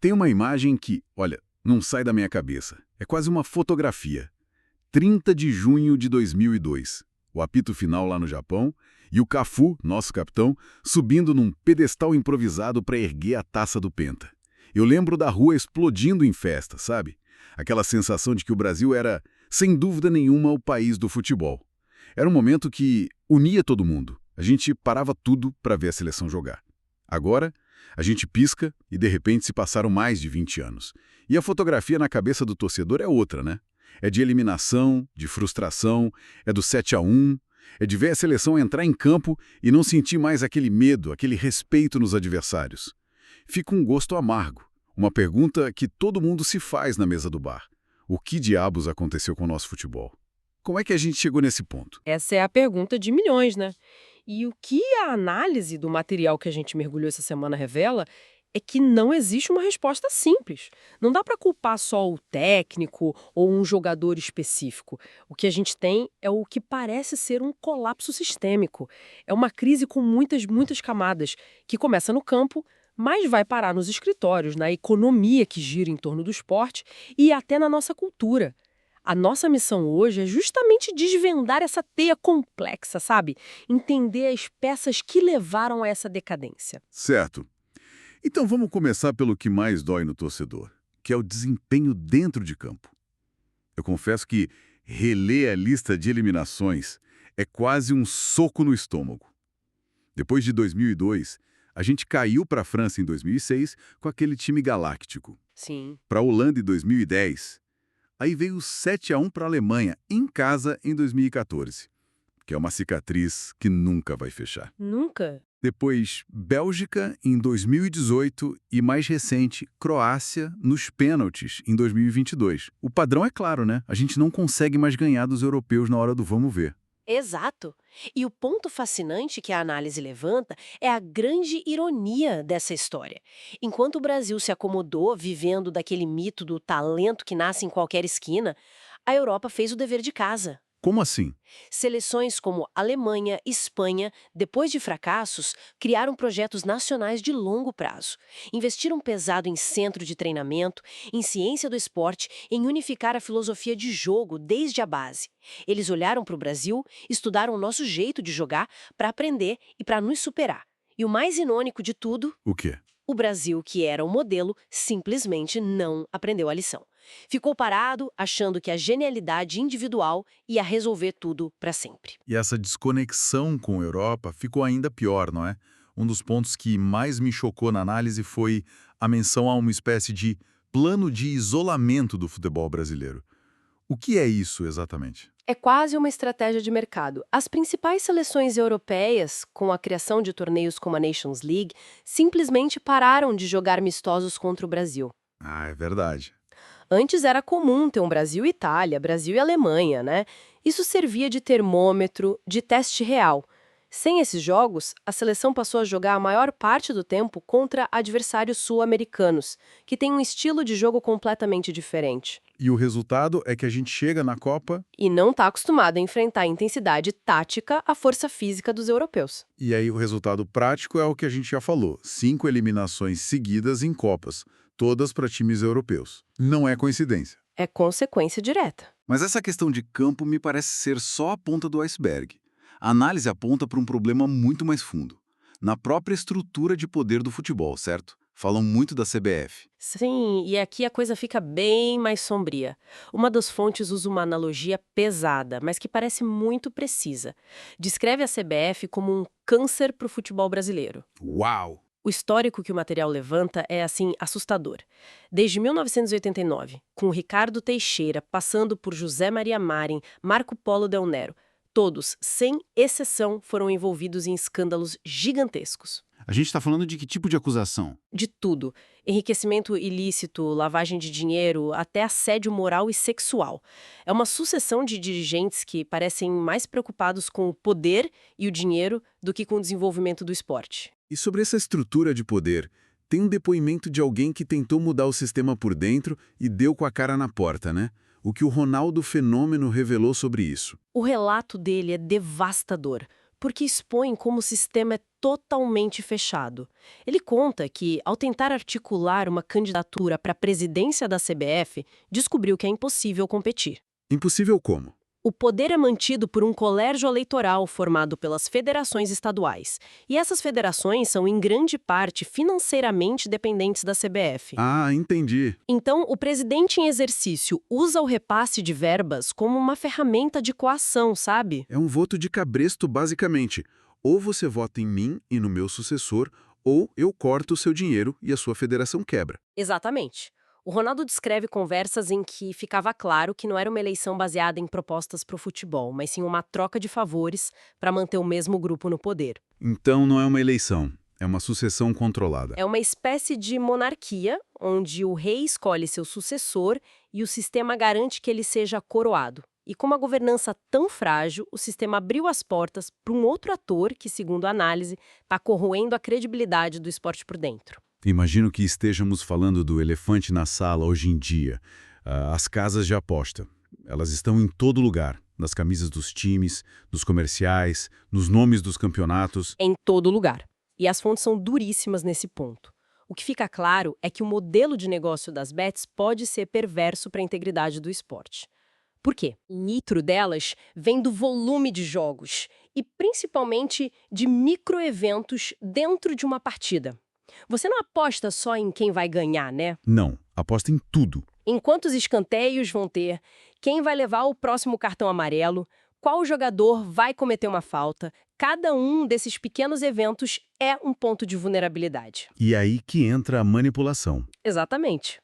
Tem uma imagem que, olha, não sai da minha cabeça. É quase uma fotografia. 30 de junho de 2002. O apito final lá no Japão e o Cafu, nosso capitão, subindo num pedestal improvisado para erguer a taça do Penta. Eu lembro da rua explodindo em festa, sabe? Aquela sensação de que o Brasil era, sem dúvida nenhuma, o país do futebol. Era um momento que unia todo mundo. A gente parava tudo para ver a seleção jogar. Agora, a gente pisca e de repente se passaram mais de 20 anos. E a fotografia na cabeça do torcedor é outra, né? É de eliminação, de frustração, é do 7-1, é de ver a seleção entrar em campo e não sentir mais aquele medo, aquele respeito nos adversários. Fica um gosto amargo, uma pergunta que todo mundo se faz na mesa do bar. O que diabos aconteceu com o nosso futebol? Como é que a gente chegou nesse ponto? Essa é a pergunta de milhões, né? E o que a análise do material que a gente mergulhou essa semana revela é que não existe uma resposta simples. Não dá para culpar só o técnico ou um jogador específico. O que a gente tem é o que parece ser um colapso sistêmico. É uma crise com muitas camadas, que começa no campo, mas vai parar nos escritórios, na economia que gira em torno do esporte e até na nossa cultura. A nossa missão hoje é justamente desvendar essa teia complexa, sabe? Entender as peças que levaram a essa decadência. Certo. Então vamos começar pelo que mais dói no torcedor, que é o desempenho dentro de campo. Eu confesso que reler a lista de eliminações é quase um soco no estômago. Depois de 2002, a gente caiu para a França em 2006 com aquele time galáctico. Sim. Para a Holanda em 2010, aí veio o 7-1 para a Alemanha, em casa em 2014, que é uma cicatriz que nunca vai fechar. Nunca? Depois, Bélgica em 2018 e, mais recente, Croácia nos pênaltis em 2022. O padrão é claro, né? A gente não consegue mais ganhar dos europeus na hora do vamos ver. Exato. E o ponto fascinante que a análise levanta é a grande ironia dessa história. Enquanto o Brasil se acomodou vivendo daquele mito do talento que nasce em qualquer esquina, a Europa fez o dever de casa. Como assim? Seleções como Alemanha, Espanha, depois de fracassos, criaram projetos nacionais de longo prazo. Investiram pesado em centro de treinamento, em ciência do esporte, em unificar a filosofia de jogo desde a base. Eles olharam para o Brasil, estudaram o nosso jeito de jogar para aprender e para nos superar. E o mais irônico de tudo, O quê? o Brasil, que era o modelo, simplesmente não aprendeu a lição. Ficou parado, achando que a genialidade individual ia resolver tudo para sempre. E essa desconexão com a Europa ficou ainda pior, não é? Um dos pontos que mais me chocou na análise foi a menção a uma espécie de plano de isolamento do futebol brasileiro. O que é isso exatamente? É quase uma estratégia de mercado. As principais seleções europeias, com a criação de torneios como a Nations League, simplesmente pararam de jogar amistosos contra o Brasil. Ah, é verdade. Antes era comum ter um Brasil e Itália, Brasil e Alemanha, né? Isso servia de termômetro, de teste real. Sem esses jogos, a seleção passou a jogar a maior parte do tempo contra adversários sul-americanos, que têm um estilo de jogo completamente diferente. E o resultado é que a gente chega na Copa E não está acostumado a enfrentar a intensidade tática, a força física dos europeus. e aí o resultado prático é o que a gente já falou. 5 eliminações seguidas em Copas, todas para times europeus. Não é coincidência. É consequência direta. Mas essa questão de campo me parece ser só a ponta do iceberg. A análise aponta para um problema muito mais fundo. Na própria estrutura de poder do futebol, certo? Falam muito da CBF. Sim, e aqui a coisa fica bem mais sombria. Uma das fontes usa uma analogia pesada, mas que parece muito precisa. Descreve a CBF como um câncer para o futebol brasileiro. Uau! O histórico que o material levanta é, assim, assustador. Desde 1989, com Ricardo Teixeira, passando por José Maria Marin, Marco Polo Del Nero, todos, sem exceção, foram envolvidos em escândalos gigantescos. A gente está falando de que tipo de acusação? De tudo. Enriquecimento ilícito, lavagem de dinheiro, até assédio moral e sexual. É uma sucessão de dirigentes que parecem mais preocupados com o poder e o dinheiro do que com o desenvolvimento do esporte. E sobre essa estrutura de poder, tem um depoimento de alguém que tentou mudar o sistema por dentro e deu com a cara na porta, né? O que o Ronaldo Fenômeno revelou sobre isso. O relato dele é devastador, porque expõe como o sistema é totalmente fechado. Ele conta que, ao tentar articular uma candidatura para a presidência da CBF, descobriu que é impossível competir. Impossível como? O poder é mantido por um colégio eleitoral formado pelas federações estaduais. E essas federações são, em grande parte, financeiramente dependentes da CBF. Ah, entendi. Então, o presidente em exercício usa o repasse de verbas como uma ferramenta de coação, sabe? É um voto de cabresto, basicamente. Ou você vota em mim e no meu sucessor, ou eu corto o seu dinheiro e a sua federação quebra. Exatamente. O Ronaldo descreve conversas em que ficava claro que não era uma eleição baseada em propostas para o futebol, mas sim uma troca de favores para manter o mesmo grupo no poder. Então não é uma eleição, é uma sucessão controlada. É uma espécie de monarquia, onde o rei escolhe seu sucessor e o sistema garante que ele seja coroado. E com uma governança tão frágil, o sistema abriu as portas para um outro ator que, segundo a análise, está corroendo a credibilidade do esporte por dentro. Imagino que estejamos falando do elefante na sala hoje em dia. As casas de aposta. Elas estão em todo lugar. Nas camisas dos times, nos comerciais, nos nomes dos campeonatos. Em todo lugar. E as fontes são duríssimas nesse ponto. O que fica claro é que o modelo de negócio das bets pode ser perverso para a integridade do esporte. Por quê? O nitro delas vem do volume de jogos e principalmente de microeventos dentro de uma partida. Você não aposta só em quem vai ganhar, né? Não, aposta em tudo. Em quantos escanteios vão ter, quem vai levar o próximo cartão amarelo, qual jogador vai cometer uma falta. Cada um desses pequenos eventos é um ponto de vulnerabilidade. E aí que entra a manipulação. Exatamente.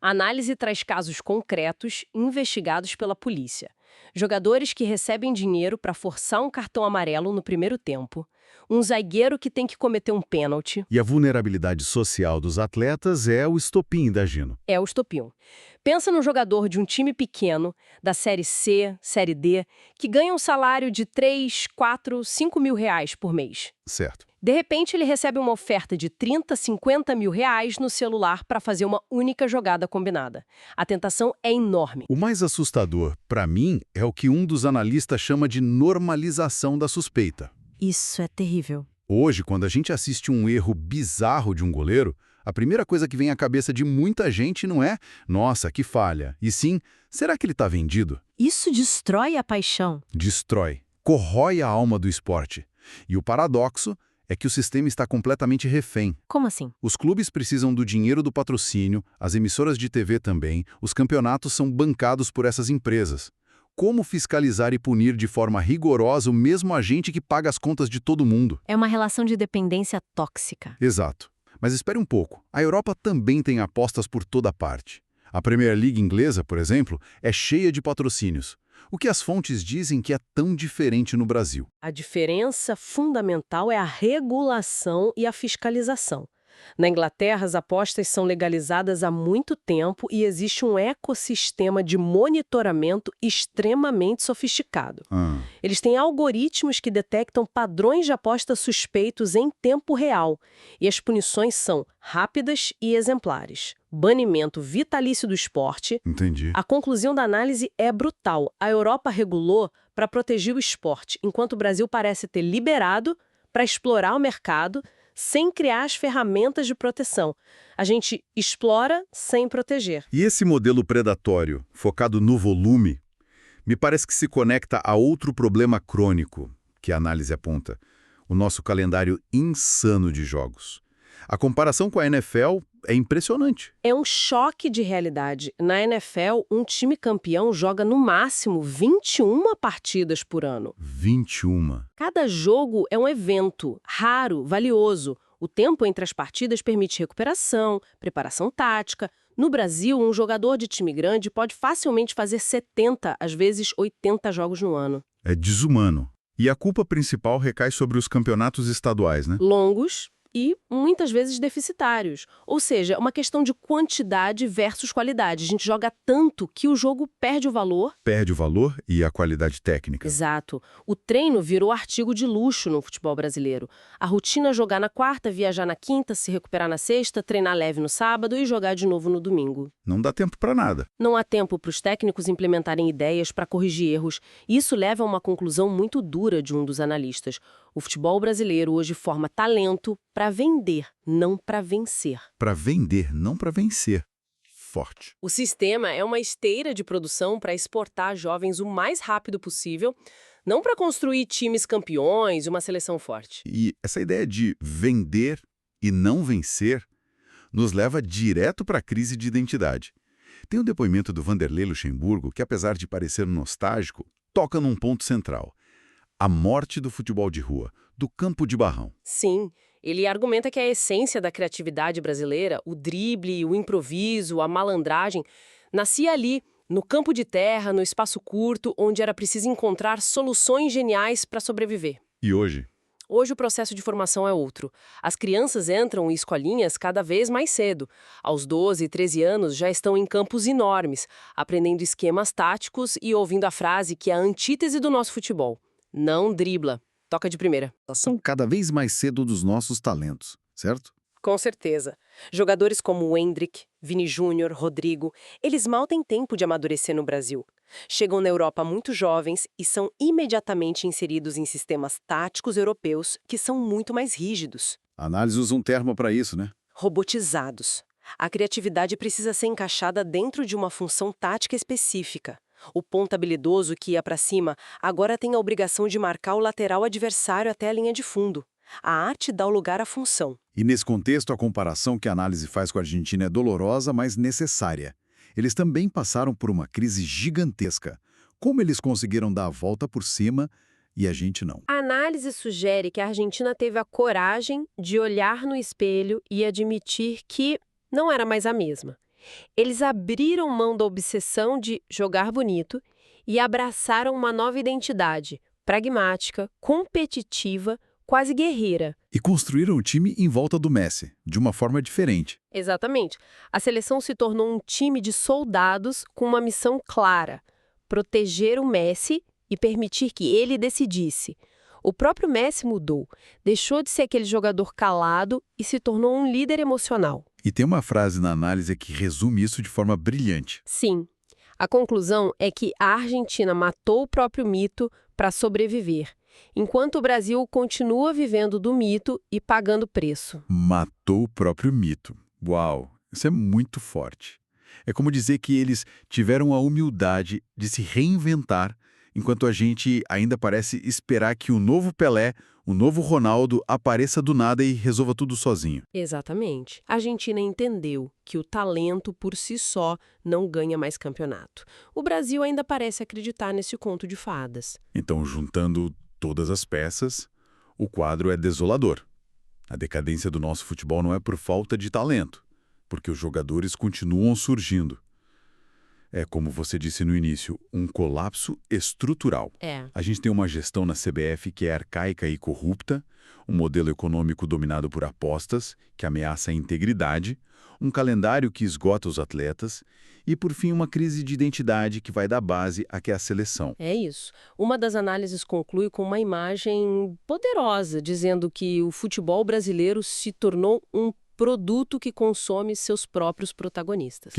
A análise traz casos concretos investigados pela polícia. Jogadores que recebem dinheiro para forçar um cartão amarelo no primeiro tempo, um zagueiro que tem que cometer um pênalti. E a vulnerabilidade social dos atletas é o estopim da Gino. É o estopim. Pensa num jogador de um time pequeno, da Série C, Série D, que ganha um salário de 3, 4, 5 mil reais por mês. Certo. De repente, ele recebe uma oferta de 30, 50 mil reais no celular para fazer uma única jogada combinada. A tentação é enorme. O mais assustador, para mim, é o que um dos analistas chama de normalização da suspeita. Isso é terrível. Hoje, quando a gente assiste um erro bizarro de um goleiro, a primeira coisa que vem à cabeça de muita gente não é "nossa, que falha", e sim "será que ele está vendido?". Isso destrói a paixão. Destrói, corrói a alma do esporte. E o paradoxo é que o sistema está completamente refém. Como assim? Os clubes precisam do dinheiro do patrocínio, as emissoras de TV também, os campeonatos são bancados por essas empresas. Como fiscalizar e punir de forma rigorosa o mesmo agente que paga as contas de todo mundo? É uma relação de dependência tóxica. Exato. Mas espere um pouco. A Europa também tem apostas por toda parte. A Premier League inglesa, por exemplo, é cheia de patrocínios. O que as fontes dizem que é tão diferente no Brasil? A diferença fundamental é a regulação e a fiscalização. Na Inglaterra, as apostas são legalizadas há muito tempo e existe um ecossistema de monitoramento extremamente sofisticado. Eles têm algoritmos que detectam padrões de aposta suspeitos em tempo real, e as punições são rápidas e exemplares. Banimento vitalício do esporte. Entendi. A conclusão da análise é brutal. A Europa regulou para proteger o esporte, enquanto o Brasil parece ter liberado para explorar o mercado sem criar as ferramentas de proteção. A gente explora sem proteger. E esse modelo predatório, focado no volume, me parece que se conecta a outro problema crônico que a análise aponta: o nosso calendário insano de jogos. A comparação com a NFL é impressionante. É um choque de realidade. Na NFL, um time campeão joga no máximo 21 partidas por ano. 21. Cada jogo é um evento, raro, valioso. O tempo entre as partidas permite recuperação, preparação tática. No Brasil, um jogador de time grande pode facilmente fazer 70, às vezes 80 jogos no ano. É desumano. E a culpa principal recai sobre os campeonatos estaduais, né? Longos e muitas vezes deficitários. Ou seja, uma questão de quantidade versus qualidade. A gente joga tanto que o jogo perde o valor. Perde o valor e a qualidade técnica. Exato. O treino virou artigo de luxo no futebol brasileiro. A rotina é jogar na quarta, viajar na quinta, se recuperar na sexta, treinar leve no sábado e jogar de novo no domingo. Não dá tempo para nada. Não há tempo para os técnicos implementarem ideias para corrigir erros. Isso leva a uma conclusão muito dura de um dos analistas. O futebol brasileiro hoje forma talento para vender, não para vencer. Para vender, não para vencer. Forte. O sistema é uma esteira de produção para exportar jovens o mais rápido possível, não para construir times campeões e uma seleção forte. E essa ideia de vender e não vencer nos leva direto para a crise de identidade. Tem um depoimento do Vanderlei Luxemburgo que, apesar de parecer nostálgico, toca num ponto central. A morte do futebol de rua, do campo de barrão. Sim, ele argumenta que a essência da criatividade brasileira, o drible, o improviso, a malandragem, nascia ali, no campo de terra, no espaço curto, onde era preciso encontrar soluções geniais para sobreviver. E hoje? Hoje o processo de formação é outro. As crianças entram em escolinhas cada vez mais cedo. Aos 12, 13 anos já estão em campos enormes, aprendendo esquemas táticos e ouvindo a frase que é a antítese do nosso futebol. Não dribla. Toca de primeira. São cada vez mais cedo dos nossos talentos, certo? Com certeza. Jogadores como o Endrick, Vini Júnior, Rodrigo, eles mal têm tempo de amadurecer no Brasil. Chegam na Europa muito jovens e são imediatamente inseridos em sistemas táticos europeus que são muito mais rígidos. A análise usa um termo para isso, né? Robotizados. A criatividade precisa ser encaixada dentro de uma função tática específica. O ponta habilidoso que ia para cima agora tem a obrigação de marcar o lateral adversário até a linha de fundo. A arte dá o lugar à função. E nesse contexto, a comparação que a análise faz com a Argentina é dolorosa, mas necessária. Eles também passaram por uma crise gigantesca. Como eles conseguiram dar a volta por cima e a gente não? A análise sugere que a Argentina teve a coragem de olhar no espelho e admitir que não era mais a mesma. Eles abriram mão da obsessão de jogar bonito e abraçaram uma nova identidade, pragmática, competitiva, quase guerreira. E construíram o time em volta do Messi, de uma forma diferente. Exatamente. A seleção se tornou um time de soldados com uma missão clara: proteger o Messi e permitir que ele decidisse. O próprio Messi mudou, deixou de ser aquele jogador calado e se tornou um líder emocional. E tem uma frase na análise que resume isso de forma brilhante. Sim. A conclusão é que a Argentina matou o próprio mito para sobreviver, enquanto o Brasil continua vivendo do mito e pagando preço. Matou o próprio mito. Uau, isso é muito forte. É como dizer que eles tiveram a humildade de se reinventar, enquanto a gente ainda parece esperar que o novo Pelé, o novo Ronaldo apareça do nada e resolva tudo sozinho. Exatamente. A Argentina entendeu que o talento por si só não ganha mais campeonato. O Brasil ainda parece acreditar nesse conto de fadas. Então, juntando todas as peças, o quadro é desolador. A decadência do nosso futebol não é por falta de talento, porque os jogadores continuam surgindo. É, como você disse no início, um colapso estrutural. A gente tem uma gestão na CBF que é arcaica e corrupta, um modelo econômico dominado por apostas, que ameaça a integridade, um calendário que esgota os atletas e, por fim, uma crise de identidade que vai dar base à que é a seleção. É isso. Uma das análises conclui com uma imagem poderosa, dizendo que o futebol brasileiro se tornou um produto que consome seus próprios protagonistas.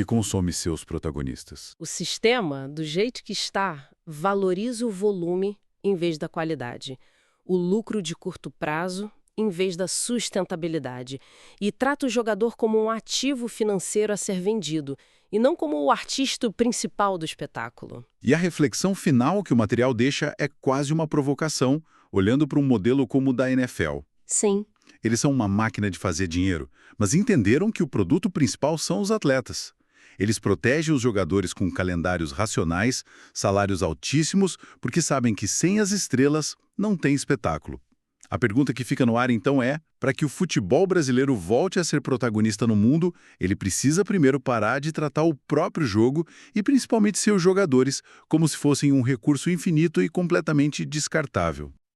O sistema, do jeito que está, valoriza o volume em vez da qualidade, o lucro de curto prazo em vez da sustentabilidade, e trata o jogador como um ativo financeiro a ser vendido, e não como o artista principal do espetáculo. E a reflexão final que o material deixa é quase uma provocação, olhando para um modelo como o da NFL. Sim. Eles são uma máquina de fazer dinheiro, mas entenderam que o produto principal são os atletas. Eles protegem os jogadores com calendários racionais, salários altíssimos, porque sabem que sem as estrelas não tem espetáculo. A pergunta que fica no ar, então, é: para que o futebol brasileiro volte a ser protagonista no mundo, ele precisa primeiro parar de tratar o próprio jogo e principalmente seus jogadores como se fossem um recurso infinito e completamente descartável.